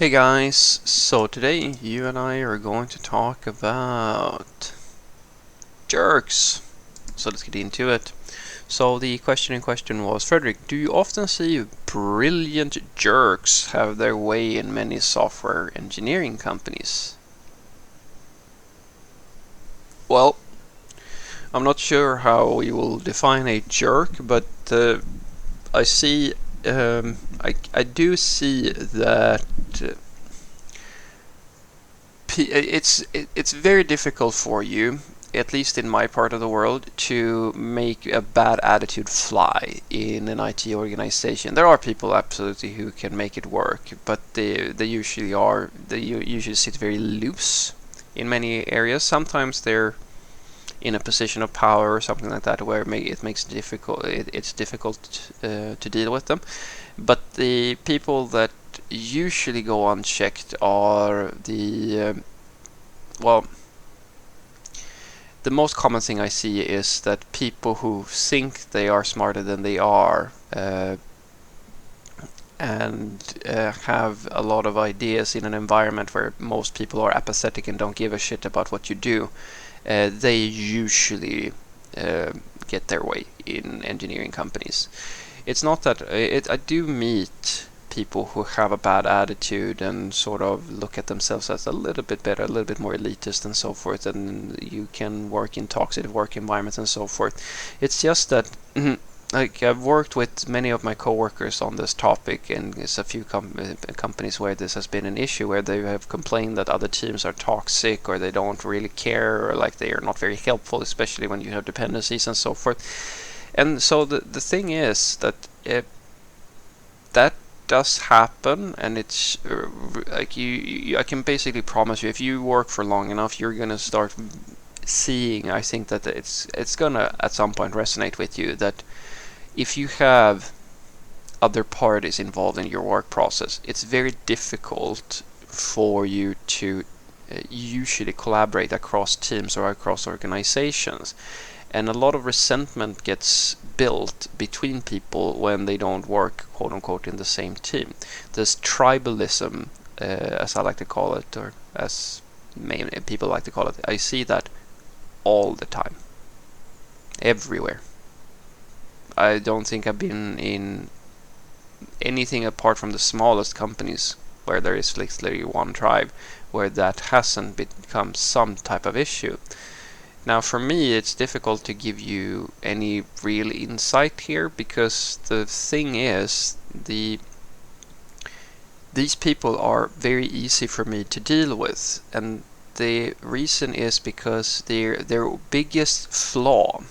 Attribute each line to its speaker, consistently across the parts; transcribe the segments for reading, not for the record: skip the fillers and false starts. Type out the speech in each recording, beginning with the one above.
Speaker 1: Hey guys, so today you and I are going to talk about jerks. So let's get into it. So the question in question was, Frederick, do you often see brilliant jerks have their way in many software engineering companies? Well, I'm not sure how we will define a jerk, but I see, I do see that it's very difficult for you, at least in my part of the world, to make a bad attitude fly in an IT organization. There are people absolutely who can make it work, but they usually sit very loose in many areas. Sometimes they're in a position of power or something like that, where it's difficult to deal with them. But the people that usually go unchecked are well, the most common thing I see is that people who think they are smarter than they are, and have a lot of ideas in an environment where most people are apathetic and don't give a shit about what you do, they usually get their way in engineering companies. It's not that I do meet people who have a bad attitude and sort of look at themselves as a little bit better, a little bit more elitist and so forth, and you can work in toxic work environments and so forth. It's just that like, I've worked with many of my coworkers on this topic, and there's a few companies where this has been an issue, where they have complained that other teams are toxic, or they don't really care, or like they are not very helpful, especially when you have dependencies and so forth. And so the thing is that that does happen, and it's like I can basically promise you, if you work for long enough, you're gonna start seeing. I think that it's gonna at some point resonate with you that if you have other parties involved in your work process, it's very difficult for you to usually collaborate across teams or across organizations. And a lot of resentment gets built between people when they don't work, quote unquote, in the same team. This tribalism, as I like to call it, or as many people like to call it, I see that all the time, everywhere. I don't think I've been in anything apart from the smallest companies where there is literally one tribe where that hasn't become some type of issue. Now, for me, it's difficult to give you any real insight here, because the thing is, these people are very easy for me to deal with, and the reason is because their biggest flaw,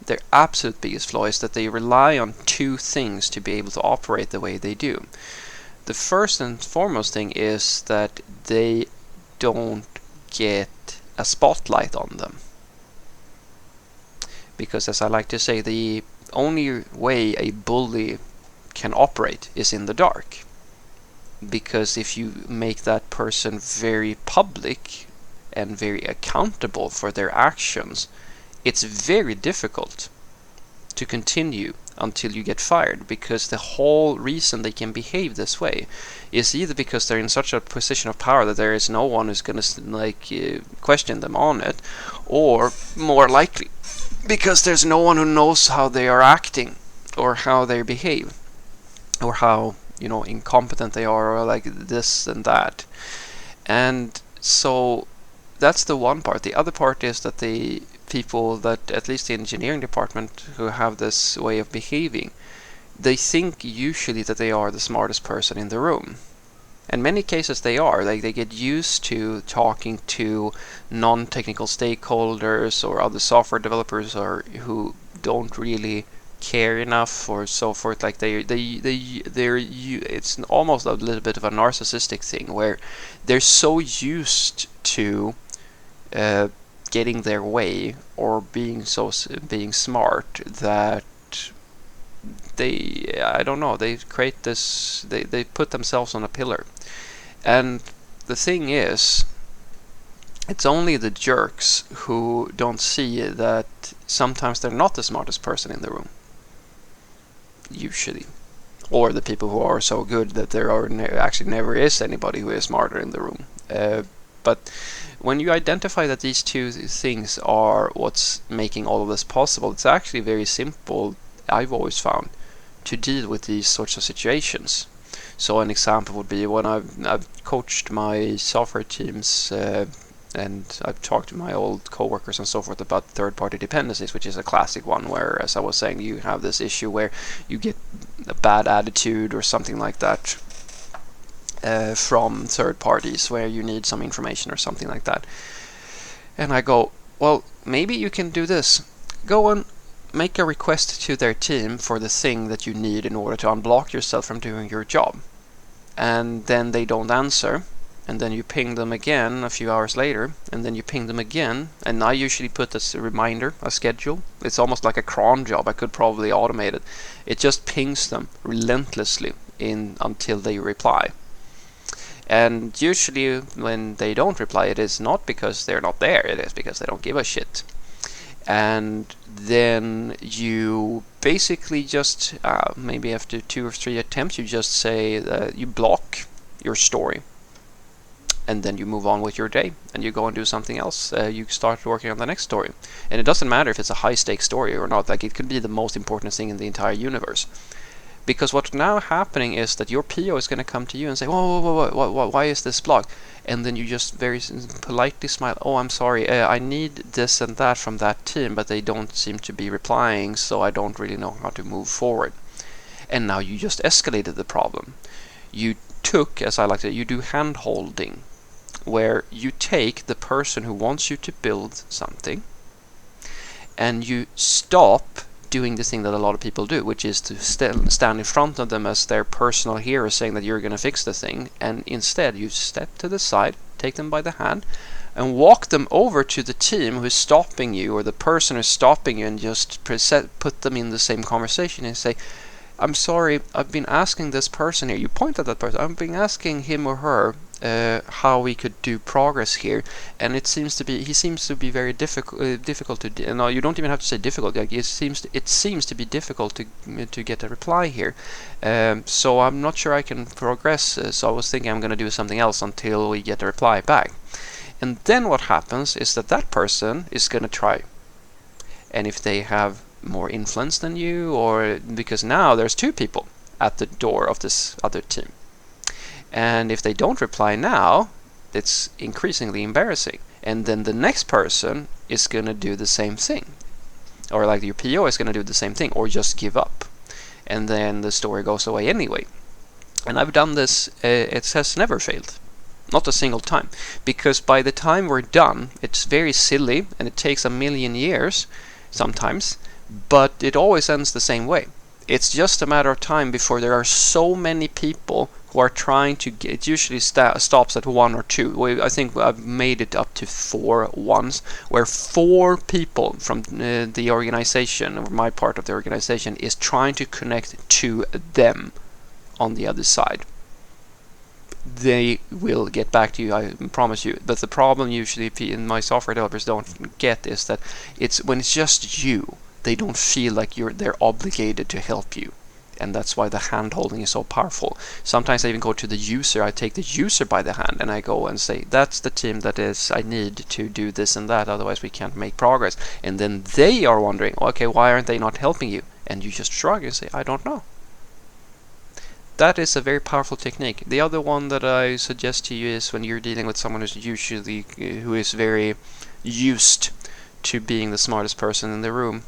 Speaker 1: their absolute biggest flaw, is that they rely on two things to be able to operate the way they do. The first and foremost thing is that they don't get a spotlight on them. Because, as I like to say, the only way a bully can operate is in the dark. Because if you make that person very public and very accountable for their actions, it's very difficult to continue until you get fired, because the whole reason they can behave this way is either because they're in such a position of power that there is no one who's going to question them on it, or more likely because there's no one who knows how they are acting or how they behave or how incompetent they are, or like this and that. And so that's the one part. The other part is that the people that, at least the engineering department, who have this way of behaving, they think usually that they are the smartest person in the room. In many cases they are. Like, they get used to talking to non-technical stakeholders or other software developers, or who don't really care enough or so forth. Like it's almost a little bit of a narcissistic thing, where they're so used to getting their way or being smart that I don't know, they create this, they put themselves on a pillar. And the thing is, it's only the jerks who don't see that sometimes they're not the smartest person in the room. Usually. or the people who are so good that there are actually never is anybody who is smarter in the room. But when you identify that these two things are what's making all of this possible, it's actually very simple, I've always found, to deal with these sorts of situations. So an example would be when I've coached my software teams and I've talked to my old coworkers and so forth about third-party dependencies, which is a classic one where, as I was saying, you have this issue where you get a bad attitude or something like that from third parties where you need some information or something like that. And I go, well, maybe you can do this. Go and make a request to their team for the thing that you need in order to unblock yourself from doing your job. And then they don't answer. And then you ping them again a few hours later, and then you ping them again. And I usually put this reminder, a schedule. It's almost like a cron job. I could probably automate it. It just pings them relentlessly until they reply. And usually when they don't reply, it is not because they're not there, it is because they don't give a shit. And then you basically just, maybe after 2 or 3 attempts, you just say, you block your story. And then you move on with your day and you go and do something else. You start working on the next story. And it doesn't matter if it's a high-stakes story or not. Like, it could be the most important thing in the entire universe. Because what's now happening is that your PO is going to come to you and say, whoa, why is this blocked? And then you just very politely smile, oh, I'm sorry, I need this and that from that team, but they don't seem to be replying, so I don't really know how to move forward. And now you just escalated the problem. You took, as I like to say, you do hand-holding, where you take the person who wants you to build something and you stop doing the thing that a lot of people do, which is to stand in front of them as their personal hero saying that you're going to fix the thing, and instead you step to the side, take them by the hand and walk them over to the team who's stopping you, or the person who's stopping you, and just put them in the same conversation and say, I'm sorry, I've been asking this person here, you point at that person, I've been asking him or her how we could do progress here, and he seems to be very difficult to no, you don't even have to say difficult, like it seems to be difficult to get a reply here, so I'm not sure I can progress, so I was thinking I'm going to do something else until we get a reply back. And then what happens is that person is going to try, and if they have more influence than you, or because now there's 2 people at the door of this other team, and if they don't reply now, it's increasingly embarrassing, and then the next person is going to do the same thing, or like your PO is going to do the same thing, or just give up, and then the story goes away anyway. And I've done this, it has never failed, not a single time, because by the time we're done, it's very silly and it takes a million years sometimes, but it always ends the same way. It's just a matter of time before there are so many people who are trying to get, it usually stops at 1 or 2. I think I've made it up to 4 once, where 4 people from the organization, or my part of the organization, is trying to connect to them on the other side. They will get back to you, I promise you. But the problem usually my software developers don't get is that it's when it's just you, they don't feel like they're obligated to help you. And that's why the hand holding is so powerful. Sometimes I even go to the user, I take the user by the hand and I go and say, that's the team that is, I need to do this and that, otherwise we can't make progress. And then they are wondering, okay, why aren't they not helping you? And you just shrug and say, I don't know. That is a very powerful technique. The other one that I suggest to you is when you're dealing with someone who is very used to being the smartest person in the room,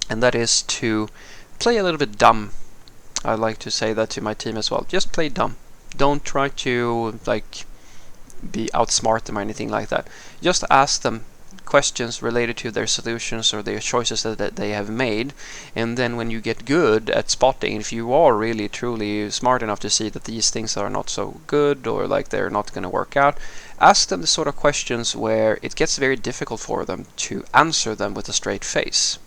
Speaker 1: and that is to play a little bit dumb. I like to say that to my team as well. Just play dumb. Don't try to be outsmart them or anything like that. Just ask them questions related to their solutions or their choices that they have made, and then when you get good at spotting, if you are really truly smart enough to see that these things are not so good or like they're not going to work out, ask them the sort of questions where it gets very difficult for them to answer them with a straight face.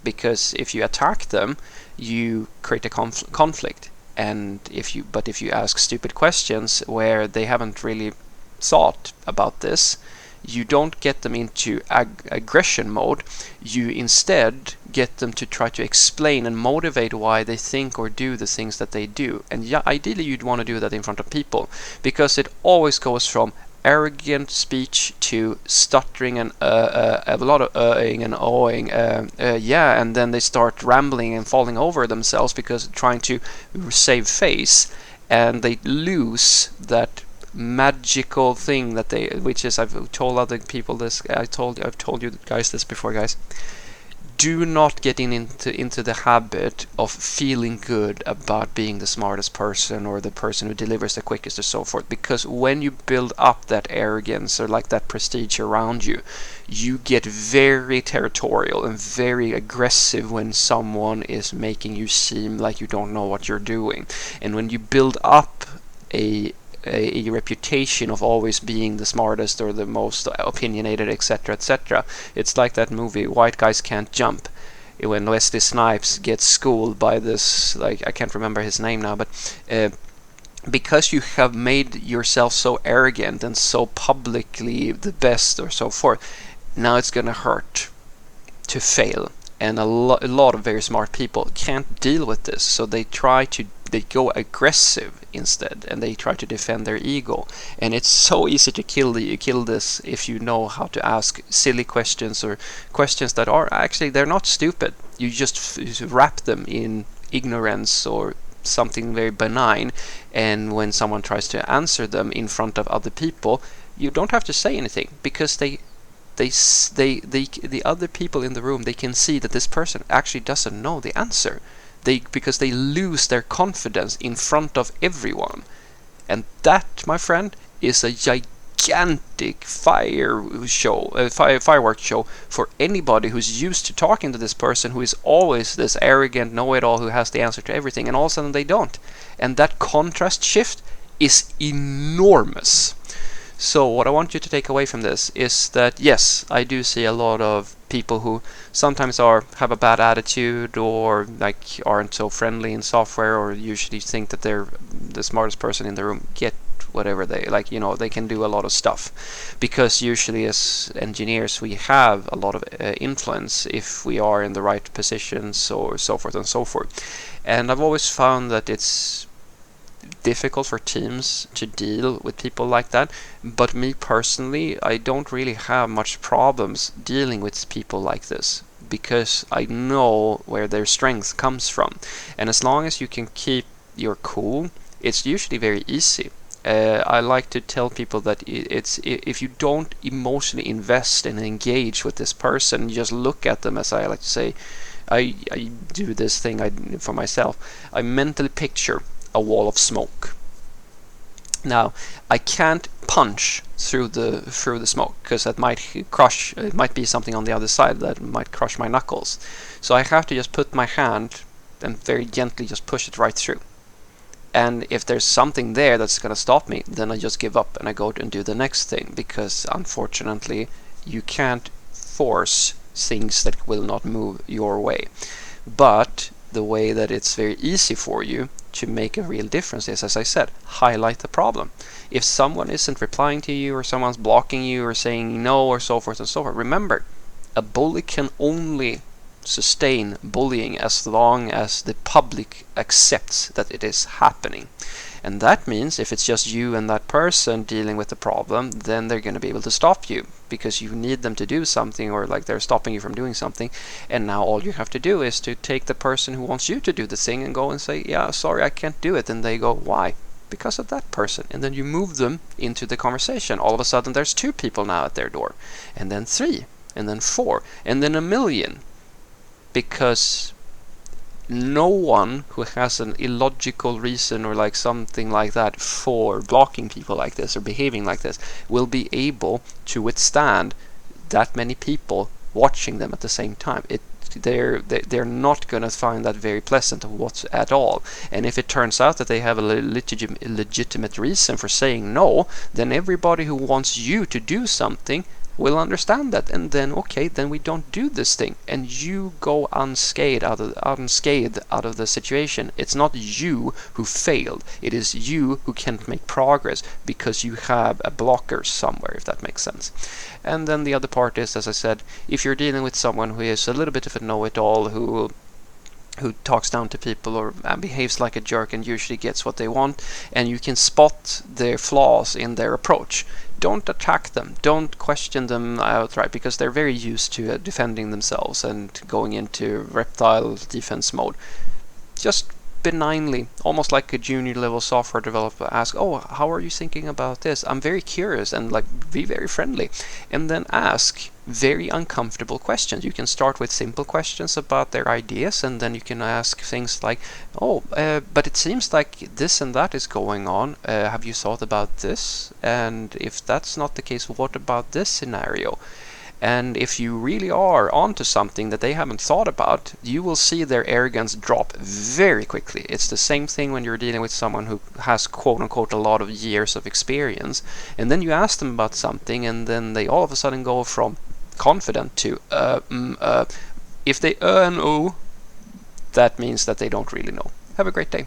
Speaker 1: Because if you attack them, you create a conflict. And if you ask stupid questions where they haven't really thought about this, you don't get them into aggression mode. You instead get them to try to explain and motivate why they think or do the things that they do. And yeah, ideally you'd want to do that in front of people, because it always goes from arrogant speech to stuttering and a lot of and awing, yeah, and then they start rambling and falling over themselves because trying to save face, and they lose that magical thing that they, which is, I've told other people this, I've told you guys this before, guys. Do not get into the habit of feeling good about being the smartest person or the person who delivers the quickest or so forth, because when you build up that arrogance or like that prestige around you, you get very territorial and very aggressive when someone is making you seem like you don't know what you're doing. And when you build up a reputation of always being the smartest or the most opinionated, etc., etc. It's like that movie White Guys Can't Jump, when Wesley Snipes gets schooled by this, like, I can't remember his name now, but because you have made yourself so arrogant and so publicly the best or so forth, now it's gonna hurt to fail. And a lot of very smart people can't deal with this, so they go aggressive instead, and they try to defend their ego. And it's so easy to kill this if you know how to ask silly questions, or questions that are actually, they're not stupid. You just wrap them in ignorance or something very benign, and when someone tries to answer them in front of other people, you don't have to say anything, because the other people in the room, they can see that this person actually doesn't know the answer. Because they lose their confidence in front of everyone. And that, my friend, is a gigantic fireworks show for anybody who's used to talking to this person who is always this arrogant know-it-all who has the answer to everything, and all of a sudden they don't. And that contrast shift is enormous. So what I want you to take away from this is that, yes, I do see a lot of people who sometimes have a bad attitude, or like aren't so friendly in software, or usually think that they're the smartest person in the room, get whatever they like, they can do a lot of stuff, because usually as engineers we have a lot of influence if we are in the right positions or so forth and so forth. And I've always found that it's difficult for teams to deal with people like that, but me personally, I don't really have much problems dealing with people like this, because I know where their strength comes from. And as long as you can keep your cool, it's usually very easy. I like to tell people that if you don't emotionally invest and engage with this person, you just look at them, as I like to say, I do this thing for myself. I mentally picture a wall of smoke. Now, I can't punch through the smoke, because that might crush. It might be something on the other side that might crush my knuckles. So I have to just put my hand and very gently just push it right through. And if there's something there that's going to stop me, then I just give up and I go and do the next thing, because unfortunately you can't force things that will not move your way. But the way that it's very easy for you to make a real difference is, as I said, highlight the problem. If someone isn't replying to you, or someone's blocking you, or saying no, or so forth and so forth, remember, a bully can only sustain bullying as long as the public accepts that it is happening. And that means if it's just you and that person dealing with the problem, then they're going to be able to stop you, because you need them to do something, or like they're stopping you from doing something. And now all you have to do is to take the person who wants you to do the thing and go and say, yeah, sorry, I can't do it. And they go, why? Because of that person. And then you move them into the conversation. All of a sudden there's 2 people now at their door, and then 3, and then 4, and then 1,000,000. Because no one who has an illogical reason or like something like that for blocking people like this or behaving like this will be able to withstand that many people watching them at the same time. They're not going to find that very pleasant at all. And if it turns out that they have a legitimate reason for saying no, then everybody who wants you to do something will understand that, and then okay, then we don't do this thing, and you go unscathed out of the situation. It's not you who failed, it is you who can't make progress because you have a blocker somewhere, if that makes sense. And then the other part is, as I said, if you're dealing with someone who is a little bit of a know-it-all, who talks down to people or behaves like a jerk and usually gets what they want, and you can spot their flaws in their approach, don't attack them, don't question them outright, because they're very used to defending themselves and going into reptile defense mode. Just benignly, almost like a junior level software developer, ask, oh, how are you thinking about this? I'm very curious, and like be very friendly, and then ask very uncomfortable questions. You can start with simple questions about their ideas, and then you can ask things like, oh, but it seems like this and that is going on. Have you thought about this? And if that's not the case, what about this scenario? And if you really are onto something that they haven't thought about, you will see their arrogance drop very quickly. It's the same thing when you're dealing with someone who has quote-unquote a lot of years of experience, and then you ask them about something, and then they all of a sudden go from confident to if they and that means that they don't really know. Have a great day.